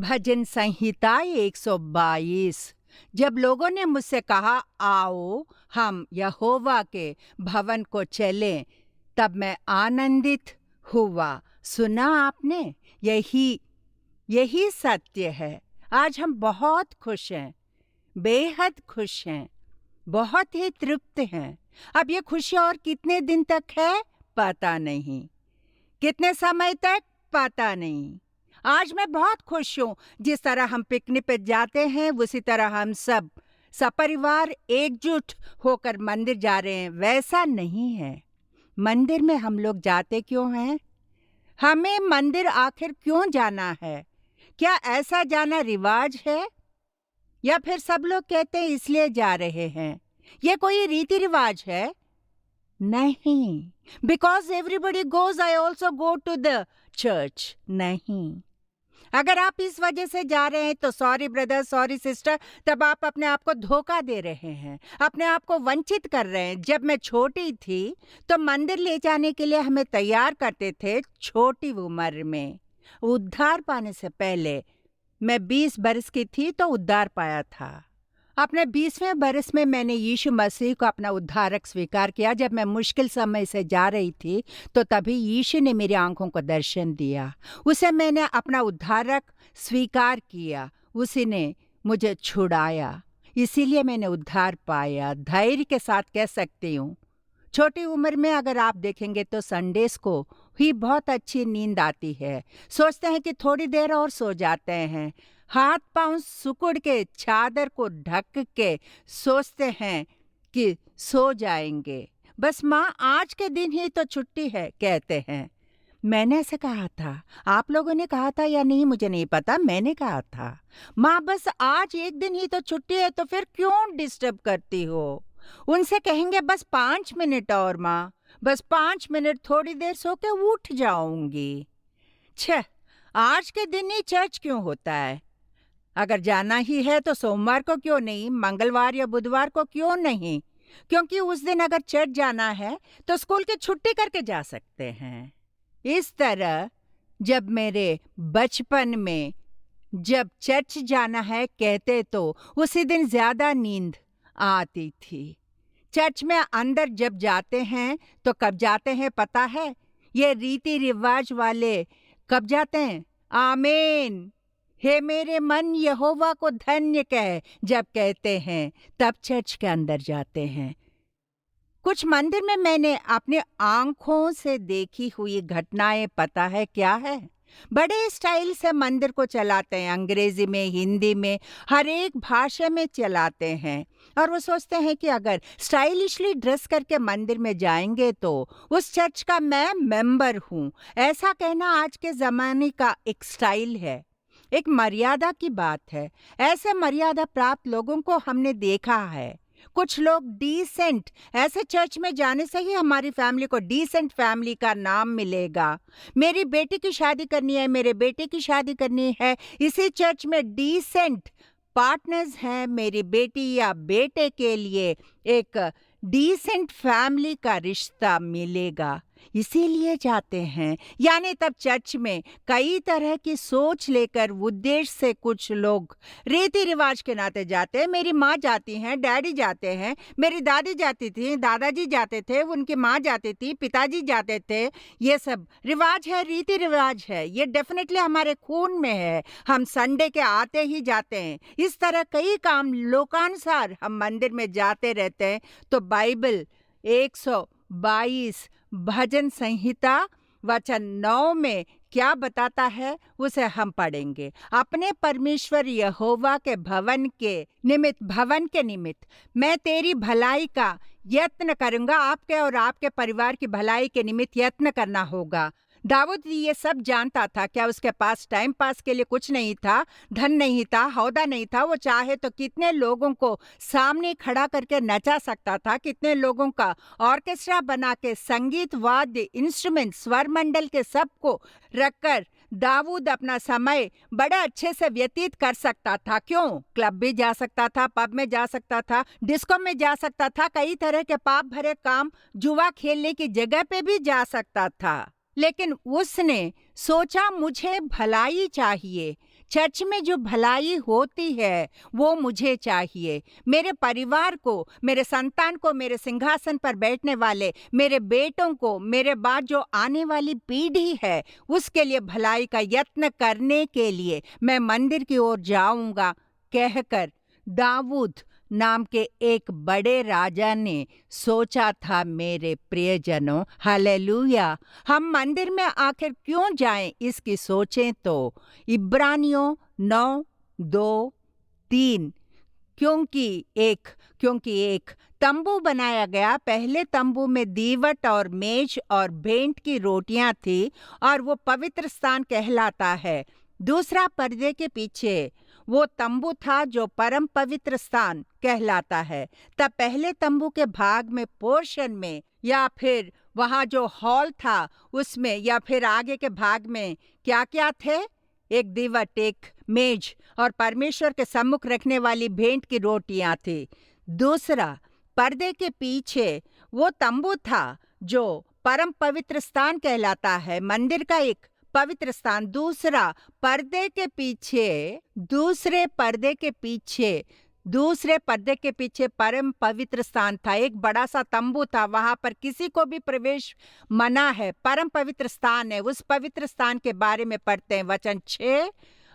भजन संहिता 122। जब लोगों ने मुझसे कहा आओ हम यहोवा के भवन को चलें, तब मैं आनंदित हुआ। सुना आपने? यही यही सत्य है। आज हम बहुत खुश हैं, बेहद खुश हैं, बहुत ही तृप्त हैं। अब ये खुशी और कितने दिन तक है पता नहीं, कितने समय तक पता नहीं। आज मैं बहुत खुश हूँ। जिस तरह हम पिकनिक पे जाते हैं उसी तरह हम सब सपरिवार एकजुट होकर मंदिर जा रहे हैं। वैसा नहीं है। मंदिर में हम लोग जाते क्यों हैं? हमें मंदिर आखिर क्यों जाना है? क्या ऐसा जाना रिवाज है या फिर सब लोग कहते हैं इसलिए जा रहे हैं? ये कोई रीति रिवाज है? नहीं। Because everybody goes I also go to the church. नहीं। अगर आप इस वजह से जा रहे हैं तो सॉरी ब्रदर, सॉरी सिस्टर, तब आप अपने आप को धोखा दे रहे हैं, अपने आप को वंचित कर रहे हैं। जब मैं छोटी थी तो मंदिर ले जाने के लिए हमें तैयार करते थे। छोटी उम्र में उद्धार पाने से पहले मैं 20 बरस की थी तो उद्धार पाया था। अपने 20वें बरस में मैंने यीशु मसीह को अपना उद्धारक स्वीकार किया। जब मैं मुश्किल समय से जा रही थी तो तभी यीशु ने मेरी आंखों को दर्शन दिया। उसे मैंने अपना उद्धारक स्वीकार किया। उसी ने मुझे छुड़ाया। इसीलिए मैंने उद्धार पाया। धैर्य के साथ कह सकती हूँ। छोटी उम्र में अगर आप देखेंगे तो संडेस को ही बहुत अच्छी नींद आती है। सोचते हैं कि थोड़ी देर और सो जाते हैं। हाथ पांव सुकुड़ के चादर को ढक के सोचते हैं कि सो जाएंगे। बस माँ आज के दिन ही तो छुट्टी है कहते हैं। मैंने ऐसे कहा था। आप लोगों ने कहा था या नहीं मुझे नहीं पता। मैंने कहा था माँ बस आज एक दिन ही तो छुट्टी है तो फिर क्यों डिस्टर्ब करती हो? उनसे कहेंगे बस 5 मिनट और माँ, बस 5 मिनट, थोड़ी देर सो के उठ जाऊंगी। छह, आज के दिन ही चर्च क्यों होता है? अगर जाना ही है तो सोमवार को क्यों नहीं, मंगलवार या बुधवार को क्यों नहीं? क्योंकि उस दिन अगर चर्च जाना है तो स्कूल की छुट्टी करके जा सकते हैं। इस तरह जब मेरे बचपन में जब चर्च जाना है कहते तो उसी दिन ज्यादा नींद आती थी। चर्च में अंदर जब जाते हैं तो कब जाते हैं पता है? ये रीति रिवाज वाले कब जाते हैं? आमीन। हे मेरे मन यहोवा को धन्य कह जब कहते हैं तब चर्च के अंदर जाते हैं। कुछ मंदिर में मैंने अपनी आंखों से देखी हुई घटनाएं पता है क्या है? बड़े स्टाइल से मंदिर को चलाते हैं। अंग्रेजी में, हिंदी में, हर एक भाषा में चलाते हैं। और वो सोचते हैं कि अगर स्टाइलिशली ड्रेस करके मंदिर में जाएंगे तो उस चर्च का मैं मेंबर हूँ। ऐसा कहना आज के ज़माने का एक स्टाइल है, एक मर्यादा की बात है। ऐसे मर्यादा प्राप्त लोगों को हमने देखा है। कुछ लोग डिसेंट, ऐसे चर्च में जाने से ही हमारी फैमिली को डिसेंट फैमिली का नाम मिलेगा। मेरी बेटी की शादी करनी है, मेरे बेटे की शादी करनी है, इसी चर्च में डिसेंट पार्टनर्स हैं। मेरी बेटी या बेटे के लिए एक डिसेंट फैमिली का रिश्ता मिलेगा, इसीलिए जाते हैं। यानी तब चर्च में कई तरह की सोच लेकर उद्देश्य से कुछ लोग रीति रिवाज के नाते जाते हैं। मेरी माँ जाती हैं, डैडी जाते हैं, मेरी दादी जाती थी, दादाजी जाते थे, उनकी माँ जाती थी, पिताजी जाते थे। ये सब रिवाज है, रीति रिवाज है। ये डेफिनेटली हमारे खून में है। हम संडे के आते ही जाते हैं। इस तरह कई काम लोकानुसार हम मंदिर में जाते रहते हैं। तो बाइबल 122 भजन संहिता वचन 9 में क्या बताता है उसे हम पढ़ेंगे। अपने परमेश्वर यहोवा के भवन के निमित्त मैं तेरी भलाई का यत्न करूंगा। आपके और आपके परिवार की भलाई के निमित्त यत्न करना होगा। दाऊद ये सब जानता था। क्या उसके पास टाइम पास के लिए कुछ नहीं था? धन नहीं था, हौदा नहीं था। वो चाहे तो कितने लोगों को सामने खड़ा करके नचा सकता था, कितने लोगों का ऑर्केस्ट्रा बना के संगीत वाद्य इंस्ट्रूमेंट स्वर मंडल के सबको रखकर दाऊद अपना समय बड़े अच्छे से व्यतीत कर सकता था। क्यों? क्लब भी जा सकता था, पब में जा सकता था, डिस्को में जा सकता था, कई तरह के पाप भरे काम, जुआ खेलने की जगह पे भी जा सकता था। लेकिन उसने सोचा मुझे भलाई चाहिए, चर्च में जो भलाई होती है वो मुझे चाहिए। मेरे परिवार को, मेरे संतान को, मेरे सिंहासन पर बैठने वाले मेरे बेटों को, मेरे बाद जो आने वाली पीढ़ी है उसके लिए भलाई का यत्न करने के लिए मैं मंदिर की ओर जाऊंगा कहकर दाऊद नाम के एक बड़े राजा ने सोचा था। मेरे प्रियजनों, हालेलुया। हम मंदिर में आखिर क्यों जाएं इसकी सोचें तो इब्रानियों 9:2-3 क्योंकि एक तंबू बनाया गया। पहले तंबू में दीवट और मेज और भेंट की रोटियां थी और वो पवित्र स्थान कहलाता है। दूसरा पर्दे के पीछे वो तंबू था जो परम पवित्र स्थान कहलाता है। तब पहले तंबू के भाग में पोर्शन में या फिर वहां जो हॉल था उसमें या फिर आगे के भाग में क्या क्या थे? एक दीवट, एक मेज और परमेश्वर के सम्मुख रखने वाली भेंट की रोटियां थी। दूसरा पर्दे के पीछे वो तंबू था जो परम पवित्र स्थान कहलाता है, मंदिर का एक पवित्र स्थान। दूसरे पर्दे के पीछे परम पवित्र स्थान था। एक बड़ा सा तंबू था, वहां पर किसी को भी प्रवेश मना है। परम पवित्र स्थान है। उस पवित्र स्थान के बारे में पढ़ते हैं वचन 6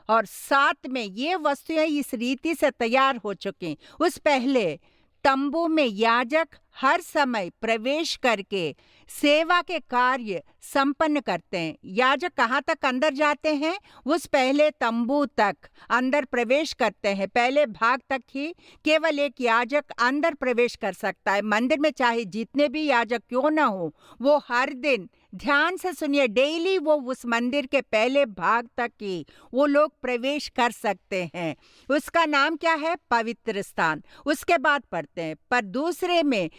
और 7 में। ये वस्तुएं इस रीति से तैयार हो चुकी। उस पहले तंबू में याजक हर समय प्रवेश करके सेवा के कार्य संपन्न करते हैं। याजक कहाँ तक अंदर जाते हैं? उस पहले तंबू तक अंदर प्रवेश करते हैं। पहले भाग तक ही केवल एक याजक अंदर प्रवेश कर सकता है। मंदिर में चाहे जितने भी याजक क्यों ना हो, वो हर दिन, ध्यान से सुनिए, डेली वो उस मंदिर के पहले भाग तक ही वो लोग प्रवेश कर सकते हैं। उसका नाम क्या है? पवित्र स्थान। उसके बाद पढ़ते हैं पर दूसरे में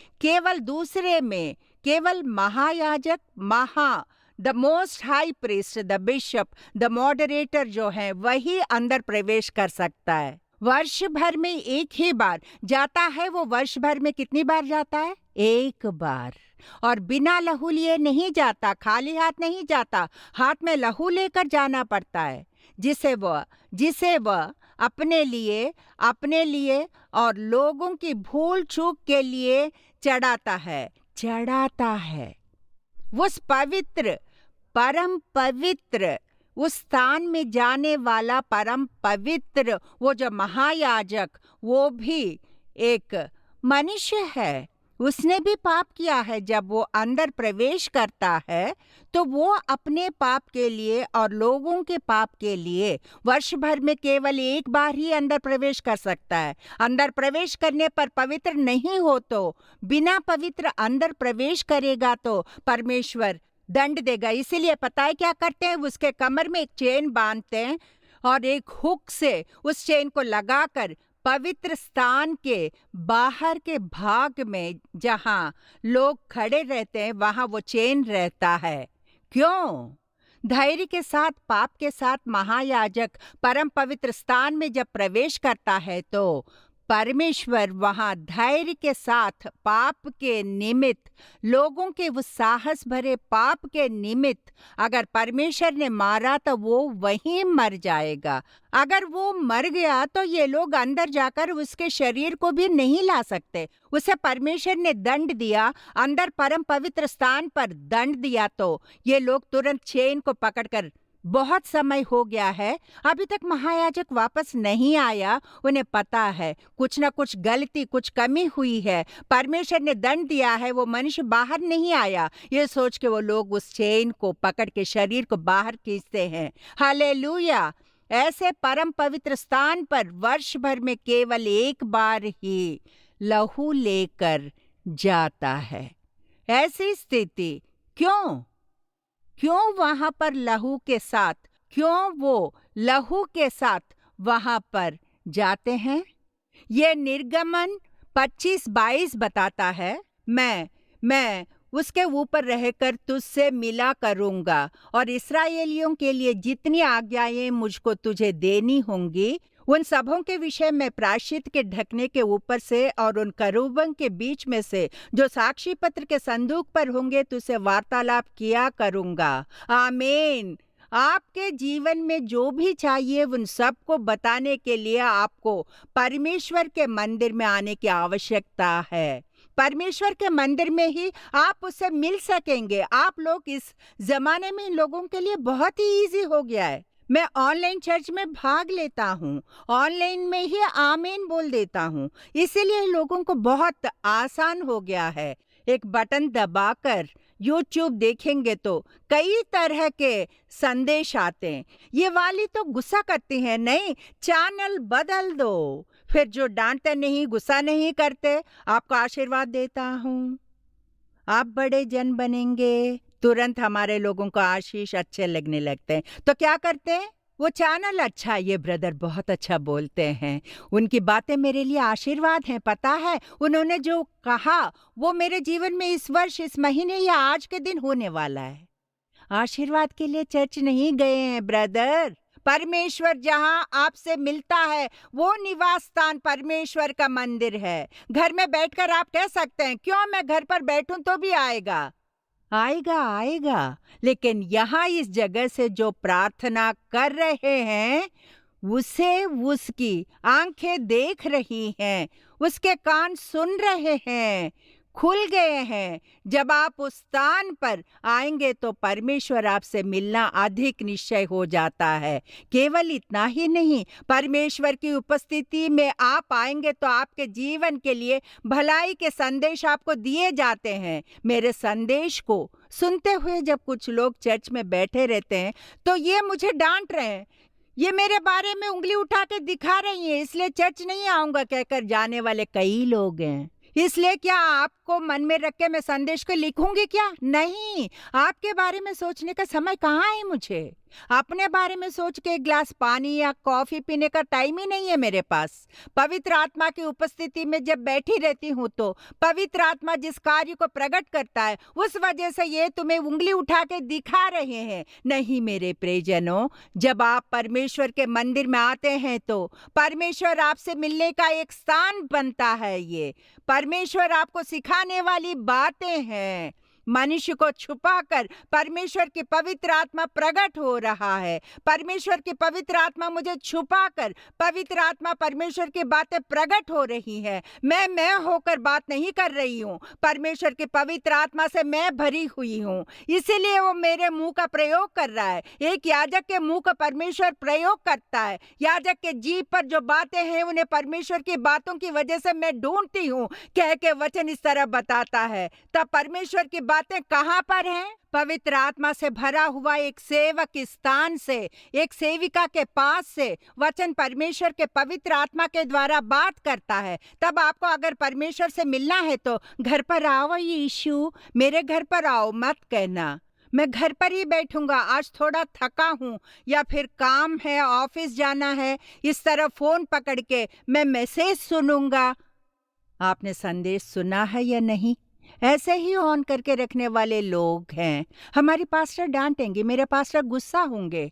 केवल महायाजक, the most high priest, the bishop, the moderator जो है वही अंदर प्रवेश कर सकता है। वर्ष भर में एक ही बार जाता है। वो वर्ष भर में कितनी बार जाता है? एक बार। और बिना लहू लिए नहीं जाता, खाली हाथ नहीं जाता। हाथ में लहू लेकर जाना पड़ता है, जिसे वह अपने लिए और लोगों की भूल चूक के लिए चढ़ाता है। उस परम पवित्र उस स्थान में जाने वाला परम पवित्र वो जो महायाजक, वो भी एक मनुष्य है। उसने भी पाप किया है। जब वो अंदर प्रवेश करता है तो वो अपने पाप के लिए और लोगों के पाप के लिए वर्ष भर में केवल एक बार ही अंदर प्रवेश कर सकता है। अंदर प्रवेश करने पर पवित्र नहीं हो तो, बिना पवित्र अंदर प्रवेश करेगा तो परमेश्वर दंड देगा। इसीलिए पता है क्या करते हैं? उसके कमर में एक चेन बांधते हैं और एक हुक से उस चेन को लगाकर पवित्र स्थान के बाहर के भाग में जहां लोग खड़े रहते हैं वहां वो चेन रहता है। क्यों? धैर्य के साथ, पाप के साथ महायाजक परम पवित्र स्थान में जब प्रवेश करता है तो परमेश्वर वहां धैर्य के साथ पाप के निमित्त, लोगों के उस साहस भरे पाप के निमित्त अगर परमेश्वर ने मारा तो वो वहीं मर जाएगा। अगर वो मर गया तो ये लोग अंदर जाकर उसके शरीर को भी नहीं ला सकते। उसे परमेश्वर ने दंड दिया, अंदर परम पवित्र स्थान पर दंड दिया तो ये लोग तुरंत चेन को पकड़कर, बहुत समय हो गया है अभी तक महायाजक वापस नहीं आया। उन्हें पता है कुछ ना कुछ गलती, कुछ कमी हुई है, परमेश्वर ने दंड दिया है, वो मनुष्य बाहर नहीं आया। ये सोच के वो लोग उस चेन को पकड़ के शरीर को बाहर खींचते हैं। हालेलुया। ऐसे परम पवित्र स्थान पर वर्ष भर में केवल एक बार ही लहू लेकर जाता है। ऐसी स्थिति क्यों वहां पर लहू के साथ, क्यों वो लहू के साथ वहां पर जाते हैं? ये निर्गमन 25-22 बताता है, मैं उसके ऊपर रहकर तुझसे मिला करूंगा और इस्राएलियों के लिए जितनी आज्ञाएं मुझको तुझे देनी होंगी उन सबों के विषय में प्रायश्चित के ढकने के ऊपर से और उन करूबों के बीच में से जो साक्षी पत्र के संदूक पर होंगे तुझसे वार्तालाप किया करूंगा। आमीन, आपके जीवन में जो भी चाहिए उन सबको बताने के लिए आपको परमेश्वर के मंदिर में आने की आवश्यकता है। परमेश्वर के मंदिर में ही आप उससे मिल सकेंगे। आप लोग इस जमाने में इन लोगों के लिए बहुत ही इजी हो गया है। मैं ऑनलाइन चर्च में भाग लेता हूँ, ऑनलाइन में ही आमीन बोल देता हूँ, इसीलिए लोगों को बहुत आसान हो गया है। एक बटन दबाकर यूट्यूब देखेंगे तो कई तरह के संदेश आते हैं। ये वाली तो गुस्सा करती हैं, नहीं चैनल बदल दो। फिर जो डांटते नहीं, गुस्सा नहीं करते, आपको आशीर्वाद देता हूँ, आप बड़े जन बनेंगे। तुरंत हमारे लोगों को आशीष अच्छे लगने लगते हैं, तो क्या करते हैं? वो चैनल अच्छा, ये ब्रदर बहुत अच्छा बोलते हैं, उनकी बातें मेरे लिए आशीर्वाद हैं। पता है उन्होंने जो कहा वो मेरे जीवन में इस वर्ष, इस महीने या आज के दिन होने वाला है। आशीर्वाद के लिए चर्च नहीं गए हैं ब्रदर। परमेश्वर जहां आपसे मिलता है वो निवास स्थान परमेश्वर का मंदिर है। घर में बैठकर आप कह सकते हैं, क्यों मैं घर पर बैठूं तो भी आएगा, आएगा आएगा। लेकिन यहाँ इस जगह से जो प्रार्थना कर रहे हैं उसे उसकी आंखें देख रही हैं, उसके कान सुन रहे हैं, खुल गए हैं। जब आप उस स्थान पर आएंगे तो परमेश्वर आपसे मिलना अधिक निश्चय हो जाता है। केवल इतना ही नहीं, परमेश्वर की उपस्थिति में आप आएंगे तो आपके जीवन के लिए भलाई के संदेश आपको दिए जाते हैं। मेरे संदेश को सुनते हुए जब कुछ लोग चर्च में बैठे रहते हैं तो ये मुझे डांट रहे हैं, ये मेरे बारे में उंगली उठा के दिखा रही है, इसलिए चर्च नहीं आऊंगा कहकर जाने वाले कई लोग हैं। इसलिए क्या आपको मन में रख के मैं संदेश को लिखूंगी क्या? नहीं, आपके बारे में सोचने का समय कहाँ है मुझे। अपने बारे में सोच के एक ग्लास पानी या कॉफी पीने का टाइम ही नहीं है मेरे पास। पवित्र आत्मा की उपस्थिति में जब बैठी रहती हूँ तो पवित्र आत्मा जिस कार्य को प्रकट करता है उस वजह से ये तुम्हें उंगली उठा के दिखा रहे हैं। नहीं मेरे प्रियजनों, जब आप परमेश्वर के मंदिर में आते हैं तो परमेश्वर आपसे मिलने का एक स्थान बनता है। ये परमेश्वर आपको सिखाने वाली बातें हैं। मनुष्य को छुपाकर परमेश्वर की पवित्र आत्मा प्रकट हो रहा है। परमेश्वर की पवित्र आत्मा मुझे छुपाकर पवित्र आत्मा परमेश्वर की बातें प्रकट हो रही है। मैं होकर बात नहीं कर रही हूँ, परमेश्वर की पवित्र आत्मा से मैं भरी हुई हूँ, इसीलिए वो मेरे मुंह का प्रयोग कर रहा है। एक याजक के मुंह का परमेश्वर प्रयोग करता है। याजक के जीभ पर जो बातें हैं उन्हें परमेश्वर की बातों की वजह से मैं ढूंढती हूँ, कह के वचन इस तरह बताता है। तब परमेश्वर की बातें कहां पर हैं? पवित्र आत्मा से भरा हुआ एक सेवक स्थान से, एक सेविका के पास से वचन परमेश्वर के पवित्र आत्मा के द्वारा बात करता है। तब आपको अगर परमेश्वर से मिलना है तो घर पर आओ यीशु, मेरे घर पर आओ मत कहना मैं घर पर ही बैठूंगा, आज थोड़ा थका हूं या फिर काम है, ऑफिस जाना है, इस तरह फोन पकड़ के मैं मैसेज सुनूंगा। आपने संदेश सुना है या नहीं? ऐसे ही ऑन करके रखने वाले लोग हैं। हमारी पास्टर डांटेंगे, मेरे पास्टर गुस्सा होंगे।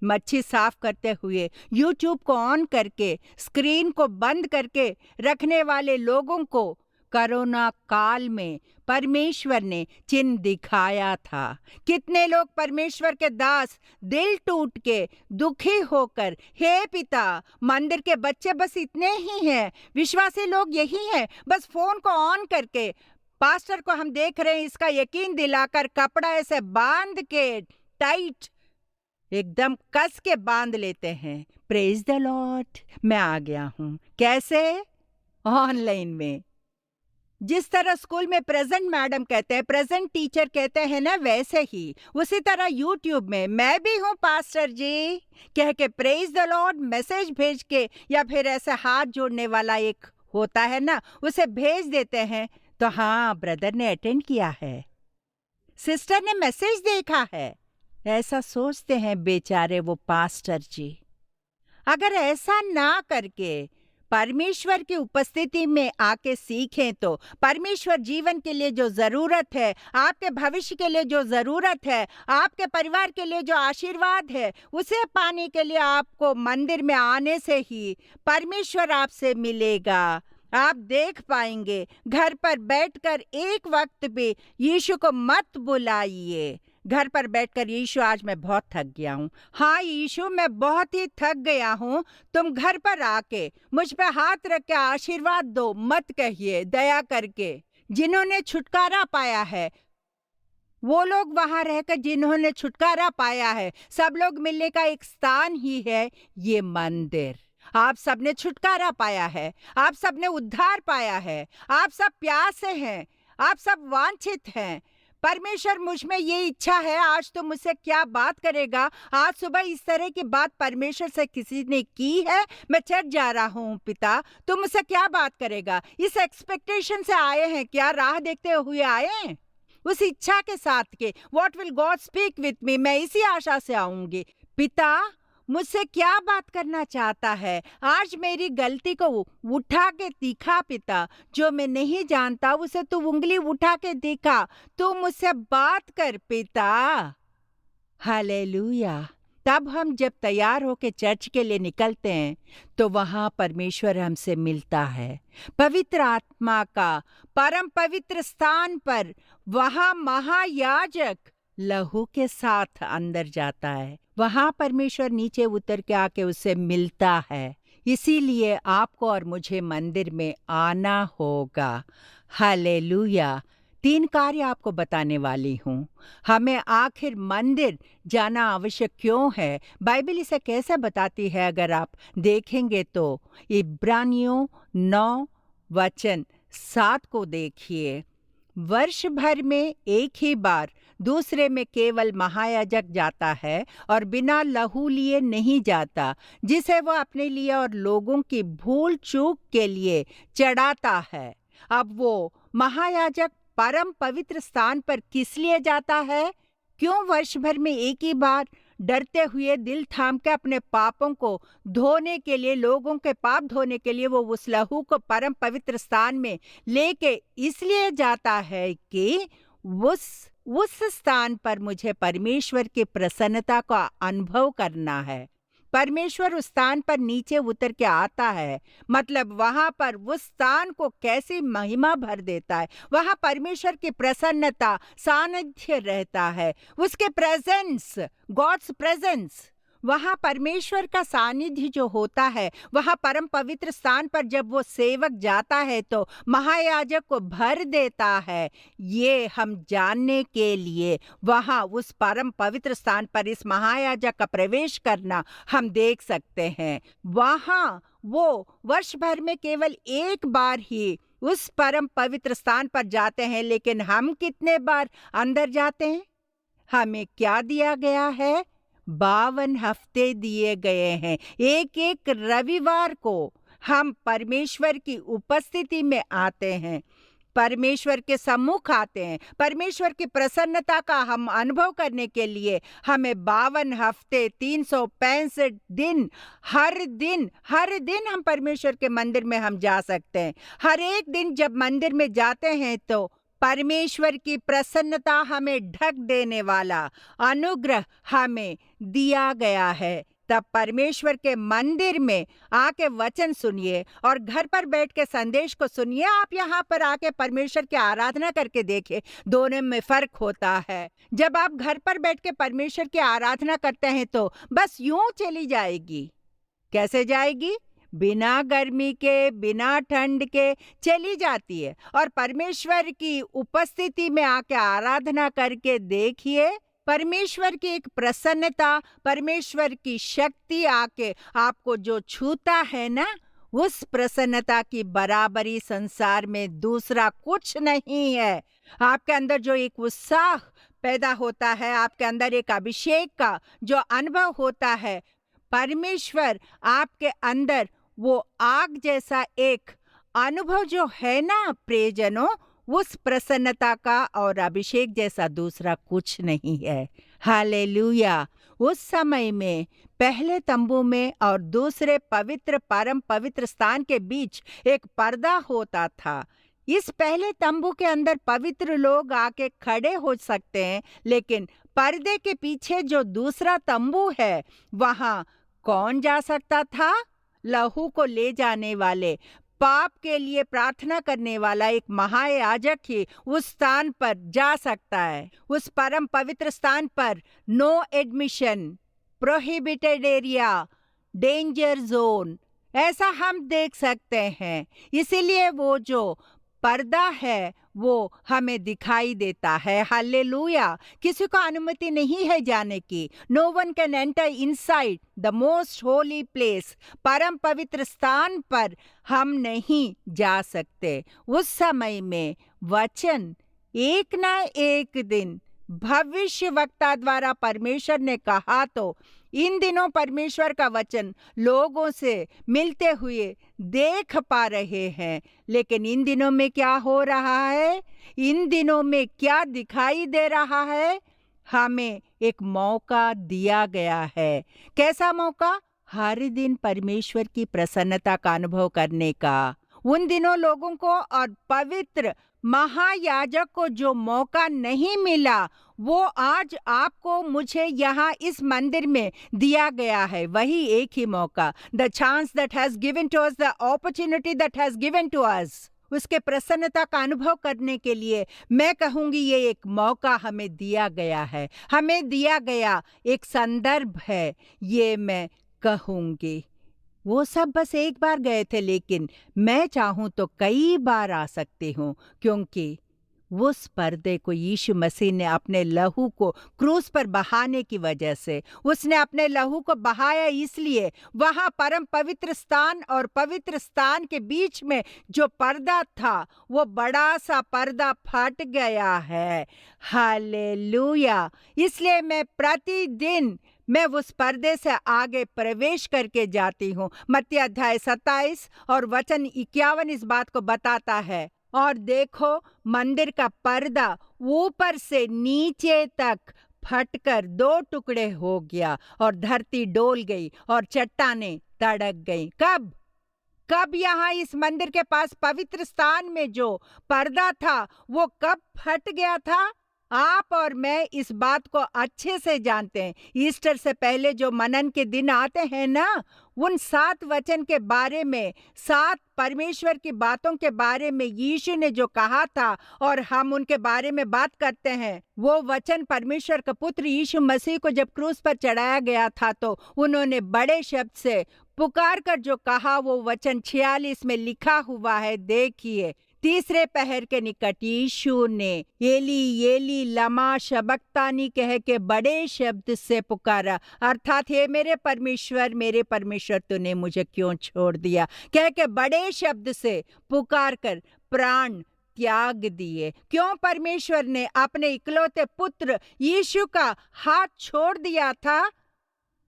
मच्छी साफ करते हुए यूट्यूब को ऑन करके स्क्रीन को बंद करके रखने वाले लोगों को कोरोना काल में परमेश्वर ने चिन्ह दिखाया था। कितने लोग परमेश्वर के दास दिल टूट के दुखी होकर, हे पिता, मंदिर के बच्चे बस इतने ही हैं, विश्वासी लोग यही हैं, बस फोन को ऑन करके पास्टर को हम देख रहे हैं, इसका यकीन दिलाकर कपड़ा ऐसे बांध के टाइट एकदम कस के बांध लेते हैं। प्रेज द लॉर्ड, मैं आ गया हूं। कैसे? ऑनलाइन में। जिस तरह स्कूल में प्रेजेंट मैडम कहते हैं, प्रेजेंट टीचर कहते हैं ना, वैसे ही उसी तरह यूट्यूब में मैं भी हूँ पास्टर जी कह के प्रेज द लॉर्ड मैसेज भेज के, या फिर ऐसे हाथ जोड़ने वाला एक होता है ना, उसे भेज देते हैं तो हाँ ब्रदर ने अटेंड किया है, सिस्टर ने मैसेज देखा है, ऐसा सोचते हैं बेचारे वो पास्टर जी। अगर ऐसा ना करके परमेश्वर की उपस्थिति में आके सीखें तो परमेश्वर जीवन के लिए जो जरूरत है, आपके भविष्य के लिए जो जरूरत है, आपके परिवार के लिए जो आशीर्वाद है, उसे पाने के लिए आपको मंदिर में आने से ही परमेश्वर आपसे मिलेगा। आप देख पाएंगे। घर पर बैठकर एक वक्त भी यीशु को मत बुलाइए। घर पर बैठकर, यीशु आज मैं बहुत थक गया हूँ। हाँ यीशु, मैं बहुत ही थक गया हूँ। तुम घर पर आके मुझ पे हाथ रख के आशीर्वाद दो, मत कहिए, दया करके। जिन्होंने छुटकारा पाया है, वो लोग वहां रहकर जिन्होंने छुटकारा पाया है, सब लोग मिलने का एक स्थान ही है ये मंदिर। आप सबने छुटकारा पाया है, आप सबने उद्धार पाया है, आप सब प्यासे हैं, आप सब वांछित हैं। परमेश्वर, मुझ में ये इच्छा है, आज तो मुझसे क्या बात करेगा। आज सुबह इस तरह की बात परमेश्वर से किसी ने की है, मैं चट जा रहा हूँ पिता, तुम मुझसे क्या बात करेगा। इस एक्सपेक्टेशन से आए हैं क्या? राह देखते हुए आए हैं उस इच्छा के साथ के what will God speak with me, मैं इसी आशा से आऊंगी। पिता मुझसे क्या बात करना चाहता है? आज मेरी गलती को उठा के दिखा पिता, जो मैं नहीं जानता उसे तू उंगली उठा के दिखा, तू मुझसे बात कर पिता। हालेलुया। तब हम जब तैयार होके चर्च के लिए निकलते हैं तो वहां परमेश्वर हमसे मिलता है। पवित्र आत्मा का परम पवित्र स्थान पर वहां महायाजक लहू के साथ अंदर जाता है। वहां परमेश्वर नीचे उतर के आके उससे मिलता है। इसीलिए आपको और मुझे मंदिर में आना होगा। हालेलुया। 3 कार्य आपको बताने वाली हूँ। हमें आखिर मंदिर जाना आवश्यक क्यों है, बाइबल इसे कैसे बताती है, अगर आप देखेंगे तो इब्रानियों 9 वचन 7 को देखिए। वर्ष भर में एक ही बार दूसरे में केवल महायाजक जाता है और बिना लहू लिए नहीं जाता, जिसे वह अपने लिए और लोगों की भूल चूक के लिए चढ़ाता है। अब वो महायाजक परम पवित्र स्थान पर किस लिए जाता है? क्यों वर्ष भर में एक ही बार डरते हुए दिल थाम के अपने पापों को धोने के लिए, लोगों के पाप धोने के लिए वो उस लहू को परम पवित्र स्थान में लेके इसलिए जाता है कि उस स्थान पर मुझे परमेश्वर की प्रसन्नता का अनुभव करना है। परमेश्वर उस स्थान पर नीचे उतर के आता है, मतलब वहां पर उस स्थान को कैसी महिमा भर देता है। वहां परमेश्वर की प्रसन्नता, सानिध्य रहता है, उसके प्रेजेंस, गॉड्स प्रेजेंस। वहां परमेश्वर का सानिध्य जो होता है, वहां परम पवित्र स्थान पर जब वो सेवक जाता है तो महायाजक को भर देता है। ये हम जानने के लिए वहां उस परम पवित्र स्थान पर इस महायाजक का प्रवेश करना हम देख सकते हैं। वहां वो वर्ष भर में केवल एक बार ही उस परम पवित्र स्थान पर जाते हैं, लेकिन हम कितने बार अंदर जाते हैं? हमें क्या दिया गया है? 52 हफ्ते दिए गए हैं। एक एक रविवार को हम परमेश्वर की उपस्थिति में आते हैं, परमेश्वर के सम्मुख आते हैं। परमेश्वर की प्रसन्नता का हम अनुभव करने के लिए हमें 52 हफ्ते 365 दिन हर दिन हम परमेश्वर के मंदिर में हम जा सकते हैं। हर एक दिन जब मंदिर में जाते हैं तो परमेश्वर की प्रसन्नता हमें ढक देने वाला अनुग्रह हमें दिया गया है। तब परमेश्वर के मंदिर में आके वचन सुनिए और घर पर बैठ के संदेश को सुनिए। आप यहाँ पर आके परमेश्वर की आराधना करके देखिए, दोनों में फर्क होता है। जब आप घर पर बैठ के परमेश्वर की आराधना करते हैं तो बस यूं चली जाएगी। कैसे जाएगी? बिना गर्मी के, बिना ठंड के चली जाती है। और परमेश्वर की उपस्थिति में आके आराधना करके देखिए, परमेश्वर की एक प्रसन्नता, परमेश्वर की शक्ति आके आपको जो छूता है ना, उस प्रसन्नता की बराबरी संसार में दूसरा कुछ नहीं है। आपके अंदर जो एक उत्साह पैदा होता है, आपके अंदर एक अभिषेक का जो अनुभव होता है, परमेश्वर आपके अंदर वो आग जैसा एक अनुभव जो है ना प्रियजनों, उस प्रसन्नता का और अभिषेक जैसा दूसरा कुछ नहीं है। हालेलुया। उस समय में पहले तंबू में और दूसरे पवित्र परम पवित्र स्थान के बीच एक पर्दा होता था। इस पहले तंबू के अंदर पवित्र लोग आके खड़े हो सकते हैं, लेकिन पर्दे के पीछे जो दूसरा तंबू है, वहां कौन जा सकता था? लहू को ले जाने वाले पाप के लिए प्रार्थना करने वाला एक महायाजक ही उस स्थान पर जा सकता है। उस परम पवित्र स्थान पर no admission, prohibited area, danger zone, ऐसा हम देख सकते हैं। इसीलिए वो जो पर्दा है वो हमें दिखाई देता है। हालेलुया। किसी को अनुमति नहीं है जाने की। No one can enter inside the most holy place. परम पवित्र स्थान पर हम नहीं जा सकते। उस समय में वचन एक ना एक दिन भविष्यवक्ता द्वारा परमेश्वर ने कहा, तो इन दिनों परमेश्वर का वचन लोगों से मिलते हुए देख पा रहे हैं। लेकिन इन दिनों में क्या हो रहा है? इन दिनों में क्या दिखाई दे रहा है? हमें एक मौका दिया गया है। कैसा मौका? हर दिन परमेश्वर की प्रसन्नता का अनुभव करने का। उन दिनों लोगों को और पवित्र महायाजक को जो मौका नहीं मिला, वो आज आपको मुझे यहाँ इस मंदिर में दिया गया है। वही एक ही मौका, the chance that has given to us, the opportunity that has given to us, उसके प्रसन्नता का अनुभव करने के लिए मैं कहूंगी ये एक मौका हमें दिया गया है। हमें दिया गया एक संदर्भ है, ये मैं कहूंगी। वो सब बस एक बार गए थे, लेकिन मैं चाहूं तो कई बार आ सकती हूँ, क्योंकि उस पर्दे को यीशु मसीह ने अपने लहू को क्रूस पर बहाने की वजह से, उसने अपने लहू को बहाया, इसलिए वहां परम पवित्र स्थान और पवित्र स्थान के बीच में जो पर्दा था, वो बड़ा सा पर्दा फट गया है। हालेलुया। इसलिए मैं उस पर्दे से आगे प्रवेश करके जाती हूँ। मत्ती अध्याय 27 और वचन 51 इस बात को बताता है। और देखो, मंदिर का पर्दा ऊपर से नीचे तक फटकर 2 टुकड़े हो गया और धरती डोल गई और चट्टानें तड़क गई। कब यहाँ इस मंदिर के पास पवित्र स्थान में जो पर्दा था वो कब फट गया था? आप और मैं इस बात को अच्छे से जानते हैं। ईस्टर से पहले जो मनन के दिन आते हैं ना, उन 7 वचन के बारे में, 7 परमेश्वर की बातों के बारे में यीशु ने जो कहा था और हम उनके बारे में बात करते हैं, वो वचन परमेश्वर का पुत्र यीशु मसीह को जब क्रूस पर चढ़ाया गया था, तो उन्होंने बड़े शब्द से पुकार कर जो कहा, वो वचन 46 में लिखा हुआ है। देखिए, तीसरे पहर के निकट यीशु ने एली एली लमा शबक्तानी कह के बड़े शब्द से पुकारा, अर्थात हे मेरे परमेश्वर तूने मुझे क्यों छोड़ दिया, कह के बड़े शब्द से पुकार कर प्राण त्याग दिए। क्यों परमेश्वर ने अपने इकलौते पुत्र यीशु का हाथ छोड़ दिया था?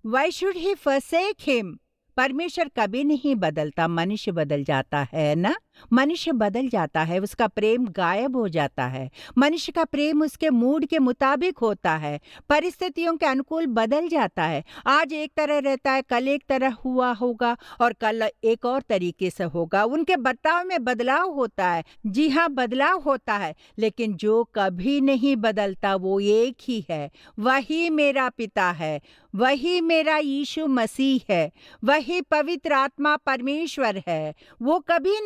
Why should he forsake him? परमेश्वर कभी नहीं बदलता, मनुष्य बदल जाता है ना। मनुष्य बदल जाता है, उसका प्रेम गायब हो जाता है। मनुष्य का प्रेम उसके मूड के मुताबिक होता है, परिस्थितियों के अनुकूल बदल जाता है। आज एक तरह रहता है, कल एक तरह हुआ होगा और कल एक और तरीके से होगा। उनके बर्ताव में बदलाव होता है। जी हाँ, बदलाव होता है, लेकिन जो कभी नहीं बदलता वो एक ही है। वही मेरा पिता है, वही मेरा यीशु मसीह है, वही पवित्र आत्मा परमेश्वर है। वो कभी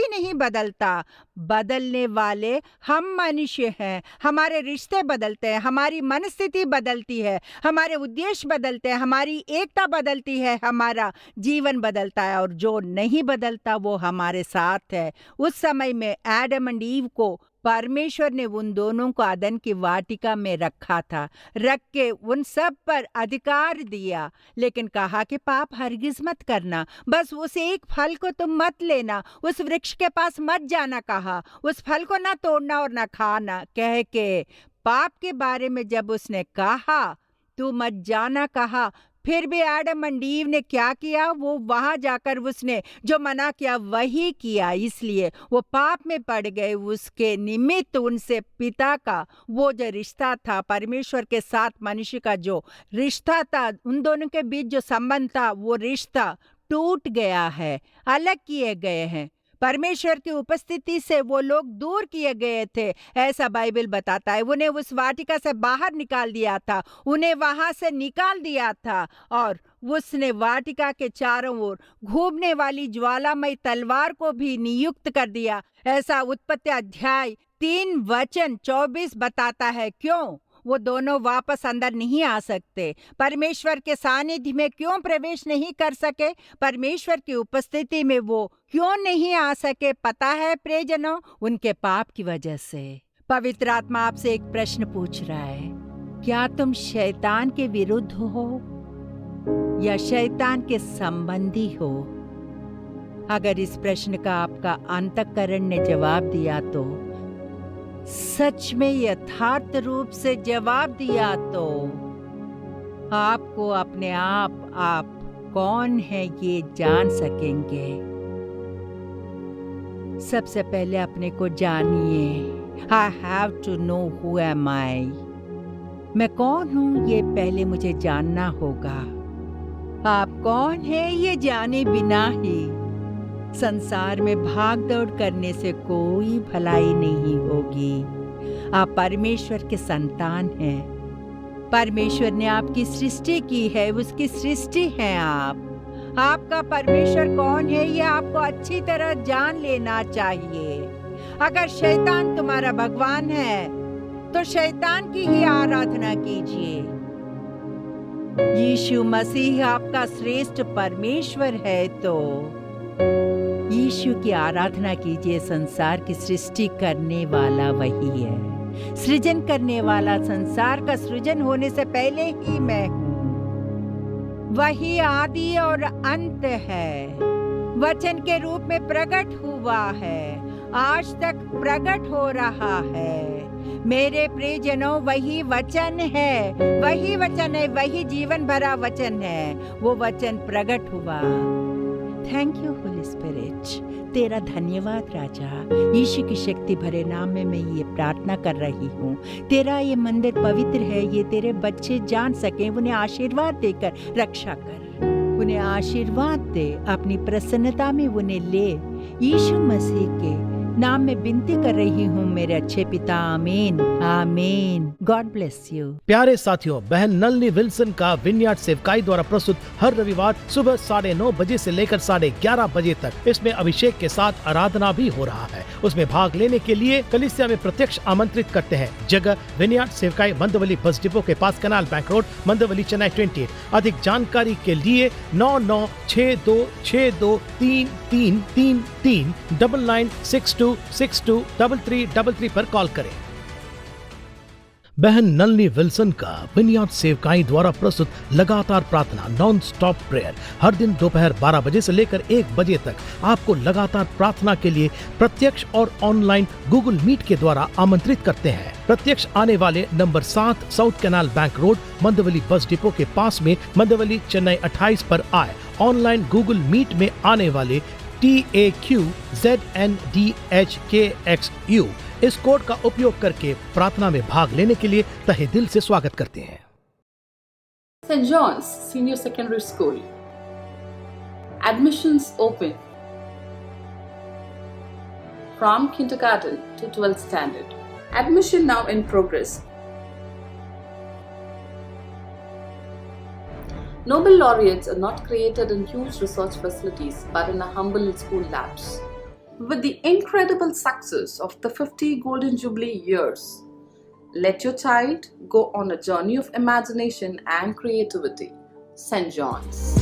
नहीं बदलता। बदलने वाले हम मनुष्य हैं। हमारे रिश्ते बदलते हैं, हमारी मनस्थिति बदलती है, हमारे उद्देश्य बदलते हैं, हमारी एकता बदलती है, हमारा जीवन बदलता है। और जो नहीं बदलता वो हमारे साथ है। उस समय में एडम एंड ईव को परमेश्वर ने उन दोनों को अदन की वाटिका में रखा था, रख के उन सब पर अधिकार दिया, लेकिन कहा कि पाप हरगिज मत करना, बस उस एक फल को तुम मत लेना, उस वृक्ष के पास मत जाना कहा, उस फल को ना तोड़ना और ना खाना कह के। पाप के बारे में जब उसने कहा तू मत जाना कहा, फिर भी एडम एंड ईव ने क्या किया? वो वहां जाकर उसने जो मना किया वही किया, इसलिए वो पाप में पड़ गए। उसके निमित्त उनसे पिता का वो जो रिश्ता था, परमेश्वर के साथ मनुष्य का जो रिश्ता था, उन दोनों के बीच जो संबंध था, वो रिश्ता टूट गया है, अलग किए गए हैं। परमेश्वर की उपस्थिति से वो लोग दूर किए गए थे, ऐसा बाइबल बताता है। उन्हें उस वाटिका से बाहर निकाल दिया था, उन्हें वहां से निकाल दिया था, और उसने वाटिका के चारों ओर घूमने वाली ज्वालामयी तलवार को भी नियुक्त कर दिया। ऐसा उत्पत्ति अध्याय 3:24 बताता है। क्यों वो दोनों वापस अंदर नहीं आ सकते? परमेश्वर के सानिध्य में क्यों प्रवेश नहीं कर सके? परमेश्वर की उपस्थिति में वो क्यों नहीं आ सके? पता है प्रियजनों, उनके पाप की वजह से। पवित्र आत्मा आपसे एक प्रश्न पूछ रहा है, क्या तुम शैतान के विरुद्ध हो या शैतान के संबंधी हो? अगर इस प्रश्न का आपका अंतःकरण ने जवाब दिया तो, सच में यथार्थ रूप से जवाब दिया तो, आपको अपने आप कौन है ये जान सकेंगे। सबसे पहले अपने को जानिए। I have to know who am I। मैं कौन हूँ ये पहले मुझे जानना होगा। आप कौन है ये जाने बिना ही संसार में भाग दौड़ करने से कोई भलाई नहीं होगी। आप परमेश्वर के संतान हैं। परमेश्वर ने आपकी सृष्टि की है, उसकी सृष्टि हैं आप। आपका परमेश्वर कौन है ये आपको अच्छी तरह जान लेना चाहिए। अगर शैतान तुम्हारा भगवान है तो शैतान की ही आराधना कीजिए। यीशु मसीह आपका श्रेष्ठ परमेश्वर है तो यीशु की आराधना कीजिए। संसार की सृष्टि करने वाला वही है, सृजन करने वाला। संसार का सृजन होने से पहले ही मैं हूँ। वही आदि और अंत है, वचन के रूप में प्रकट हुआ है, आज तक प्रकट हो रहा है। मेरे प्रियजनों, वही वचन है, वही वचन है, वही जीवन भरा वचन है। वो वचन प्रकट हुआ। Thank you Holi spirit. तेरा धन्यवाद राजा। यीशु की शक्ति भरे नाम में मैं ये प्रार्थना कर रही हूँ। तेरा ये मंदिर पवित्र है, ये तेरे बच्चे जान सकें। उन्हें आशीर्वाद देकर रक्षा कर, उन्हें आशीर्वाद दे, अपनी प्रसन्नता में उन्हें ले। यीशु मसीह के नाम में विनती कर रही हूँ मेरे अच्छे पिता। आमीन आमीन। God bless you. प्यारे साथियों, बहन नलनी विल्सन का विनयार्ड सेवकाई द्वारा प्रस्तुत हर रविवार सुबह 9:30 बजे से लेकर 11:30 बजे तक इसमें अभिषेक के साथ आराधना भी हो रहा है। उसमें भाग लेने के लिए कलीसिया में प्रत्यक्ष आमंत्रित करते हैं। जगह विनयार्ड सेवकाई, मंदवली बस डिपो के पास, कनाल बैंक रोड, मंदवली, चेन्नई 28। अधिक जानकारी के लिए 9962623333 9962623333 पर कॉल करें। बहन नलनी विल्सन का विनयार्ड सेवकाई द्वारा प्रस्तुत लगातार प्रार्थना, नॉन स्टॉप प्रेयर, हर दिन दोपहर 12 बजे से लेकर 1 बजे तक आपको लगातार प्रार्थना के लिए प्रत्यक्ष और ऑनलाइन गूगल मीट के द्वारा आमंत्रित करते हैं। प्रत्यक्ष आने वाले number 7 south canal bank road, Mandawali bus depot के पास में, मंदवली, चेन्नई 28 पर आए। ऑनलाइन गूगल मीट में आने वाले TAQZNDHKXU इस कोड का उपयोग करके प्रार्थना में भाग लेने के लिए तहे दिल से स्वागत करते हैं। St. John's Senior Secondary School. Admissions open from kindergarten to 12th standard. Admission now in progress. Nobel laureates are not created in huge research facilities but in a humble school labs. With the incredible success of the 50 Golden Jubilee years, let your child go on a journey of imagination and creativity. St. John's.